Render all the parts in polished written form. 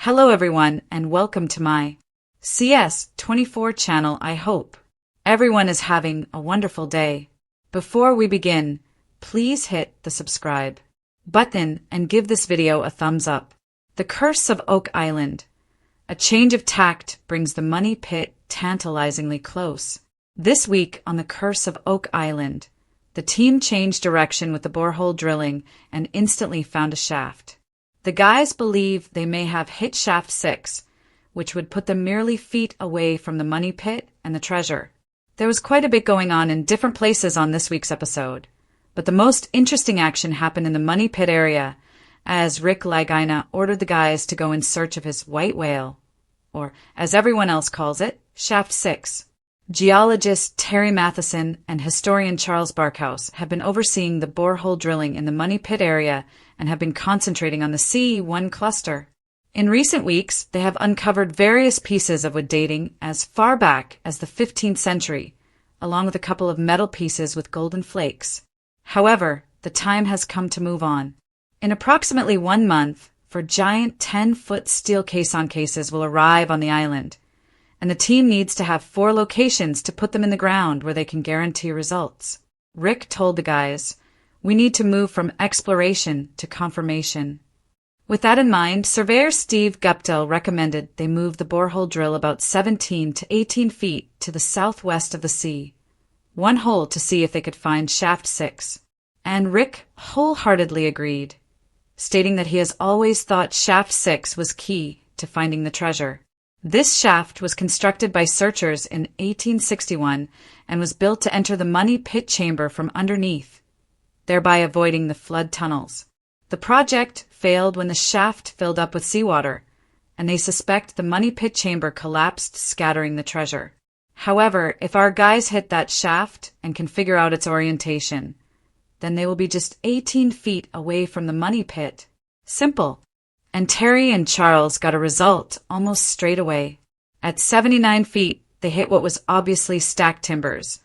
Hello everyone and welcome to my CS24 channel. I hope everyone is having a wonderful day. Before we begin, please hit the subscribe button and give this video a thumbs up. The Curse of Oak Island. A change of tact brings the money pit tantalizingly close. This week on The Curse of Oak Island, the team changed direction with the borehole drilling and instantly found a shaft. The guys believe they may have hit Shaft 6, which would put them merely feet away from the money pit and the treasure. There was quite a bit going on in different places on this week's episode, but the most interesting action happened in the money pit area as Rick Lagina ordered the guys to go in search of his white whale, or as everyone else calls it, Shaft 6. Geologist Terry Matheson and historian Charles Barkhouse have been overseeing the borehole drilling in the money pit area and have been concentrating on the CE1 cluster. In recent weeks, they have uncovered various pieces of wood dating as far back as the 15th century, along with a couple of metal pieces with golden flakes. However, the time has come to move on. In approximately 1 month, giant 10-foot steel caisson cases will arrive on the island, and the team needs to have 4 locations to put them in the ground where they can guarantee results. Rick told the guys, "We need to move from exploration to confirmation." With that in mind, surveyor Steve Guptill recommended they move the borehole drill about 17 to 18 feet to the southwest of the sea, 1 hole to see if they could find Shaft 6. And Rick wholeheartedly agreed, stating that he has always thought Shaft 6 was key to finding the treasure. This shaft was constructed by searchers in 1861 and was built to enter the money pit chamber from underneath, thereby avoiding the flood tunnels. The project failed when the shaft filled up with seawater, and they suspect the money pit chamber collapsed, scattering the treasure. However, if our guys hit that shaft and can figure out its orientation, then they will be just 18 feet away from the money pit. Simple. And Terry and Charles got a result almost straight away. At 79 feet, they hit what was obviously stacked timbers.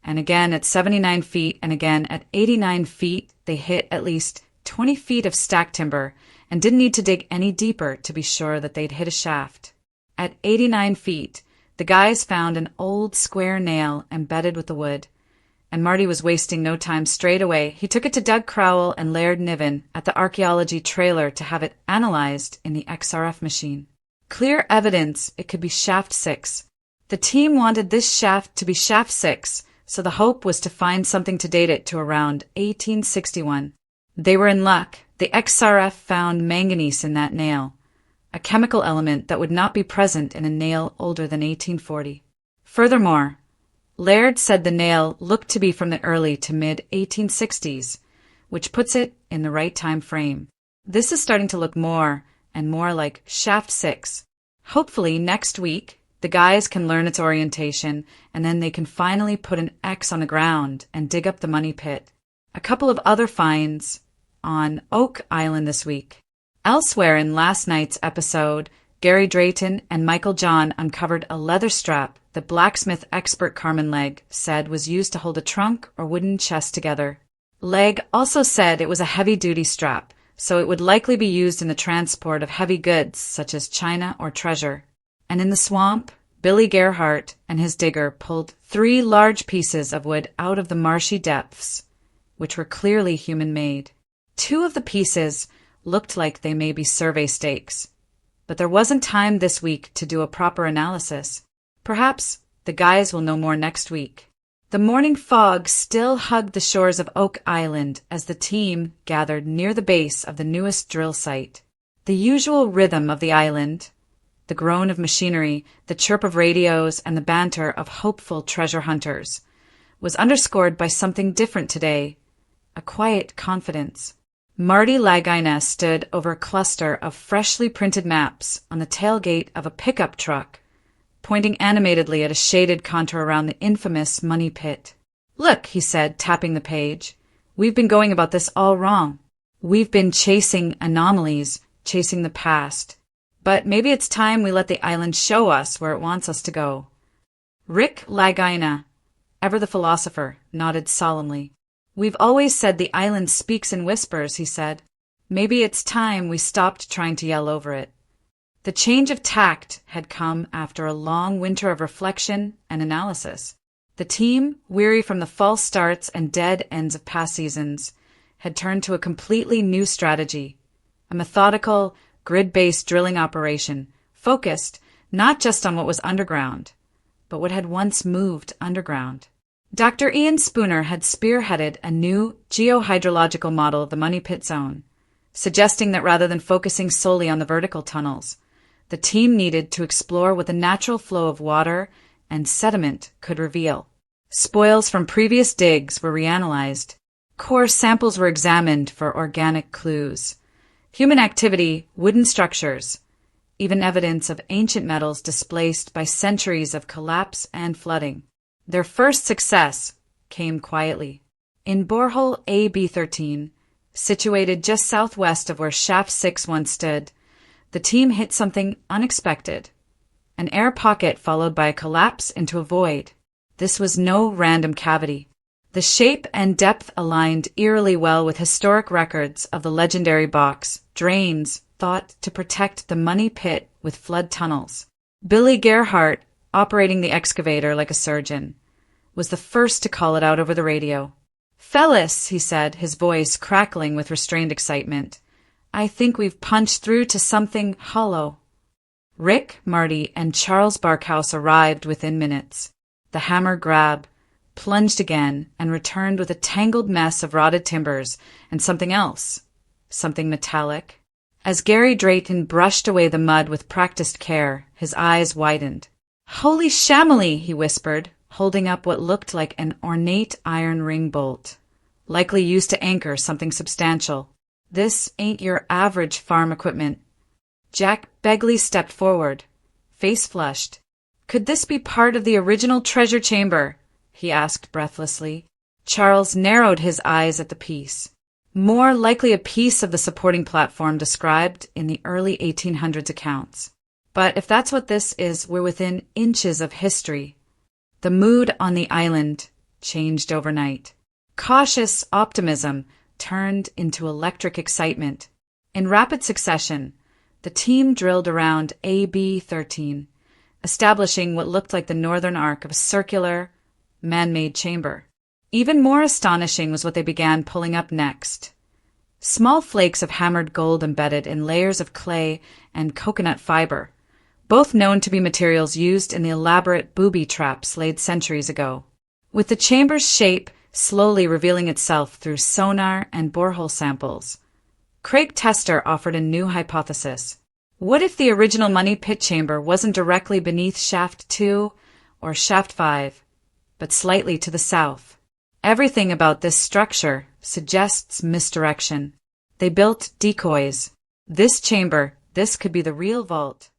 And again at 79 feet and again at 89 feet, they hit at least 20 feet of stacked timber and didn't need to dig any deeper to be sure that they'd hit a shaft. At 89 feet, the guys found an old square nail embedded with the wood, and Marty was wasting no time. Straight away, he took it to Doug Crowell and Laird Niven at the archaeology trailer to have it analyzed in the XRF machine. Clear evidence it could be Shaft 6. The team wanted this shaft to be Shaft 6, so the hope was to find something to date it to around 1861. They were in luck. The XRF found manganese in that nail, a chemical element that would not be present in a nail older than 1840. Furthermore, Laird said the nail looked to be from the early to mid-1860s, which puts it in the right time frame. This is starting to look more and more like Shaft 6. Hopefully next week, the guys can learn its orientation, and then they can finally put an X on the ground and dig up the money pit. A couple of other finds on Oak Island this week. Elsewhere in last night's episode, Gary Drayton and Michael John uncovered a leather strap that blacksmith expert Carmen Legg said was used to hold a trunk or wooden chest together. Legg also said it was a heavy-duty strap, so it would likely be used in the transport of heavy goods such as china or treasure. And in the swamp, Billy Gerhardt and his digger pulled 3 large pieces of wood out of the marshy depths, which were clearly human-made. 2 of the pieces looked like they may be survey stakes, but there wasn't time this week to do a proper analysis. Perhaps the guys will know more next week. The morning fog still hugged the shores of Oak Island as the team gathered near the base of the newest drill site. The usual rhythm of the island, the groan of machinery, the chirp of radios, and the banter of hopeful treasure hunters, was underscored by something different today, a quiet confidence. Marty Lagina stood over a cluster of freshly printed maps on the tailgate of a pickup truck, pointing animatedly at a shaded contour around the infamous money pit. "Look," he said, tapping the page. "We've been going about this all wrong. We've been chasing anomalies, chasing the past. But maybe it's time we let the island show us where it wants us to go." Rick Lagina, ever the philosopher, nodded solemnly. "We've always said the island speaks in whispers," he said. "Maybe it's time we stopped trying to yell over it." The change of tact had come after a long winter of reflection and analysis. The team, weary from the false starts and dead ends of past seasons, had turned to a completely new strategy, a methodical, grid-based drilling operation, focused not just on what was underground, but what had once moved underground. Dr. Ian Spooner had spearheaded a new geohydrological model of the Money Pit Zone, suggesting that rather than focusing solely on the vertical tunnels, the team needed to explore what the natural flow of water and sediment could reveal. Spoils from previous digs were reanalyzed. Core samples were examined for organic clues. Human activity, wooden structures, even evidence of ancient metals displaced by centuries of collapse and flooding. Their first success came quietly. In borehole AB13, situated just southwest of where Shaft 6 once stood, the team hit something unexpected. An air pocket followed by a collapse into a void. This was no random cavity. The shape and depth aligned eerily well with historic records of the legendary box, drains thought to protect the Money Pit with flood tunnels. Billy Gerhardt, operating the excavator like a surgeon, was the first to call it out over the radio. "Fellas," he said, his voice crackling with restrained excitement, "I think we've punched through to something hollow." Rick, Marty, and Charles Barkhouse arrived within minutes. The hammer grab plunged again and returned with a tangled mess of rotted timbers and something else, something metallic. As Gary Drayton brushed away the mud with practiced care, his eyes widened. "Holy Shamily," he whispered, holding up what looked like an ornate iron ring bolt, likely used to anchor something substantial. "This ain't your average farm equipment." Jack Begley stepped forward, face flushed. "Could this be part of the original treasure chamber?" he asked breathlessly. Charles narrowed his eyes at the piece. "More likely a piece of the supporting platform described in the early 1800s accounts. But if that's what this is, we're within inches of history." The mood on the island changed overnight. Cautious optimism turned into electric excitement. In rapid succession, the team drilled around AB13, establishing what looked like the northern arc of a circular, man-made chamber. Even more astonishing was what they began pulling up next. Small flakes of hammered gold embedded in layers of clay and coconut fiber, both known to be materials used in the elaborate booby traps laid centuries ago. With the chamber's shape slowly revealing itself through sonar and borehole samples, Craig Tester offered a new hypothesis. What if the original Money Pit chamber wasn't directly beneath Shaft 2 or Shaft 5, but slightly to the south? Everything about this structure suggests misdirection. They built decoys. This chamber, this could be the real vault.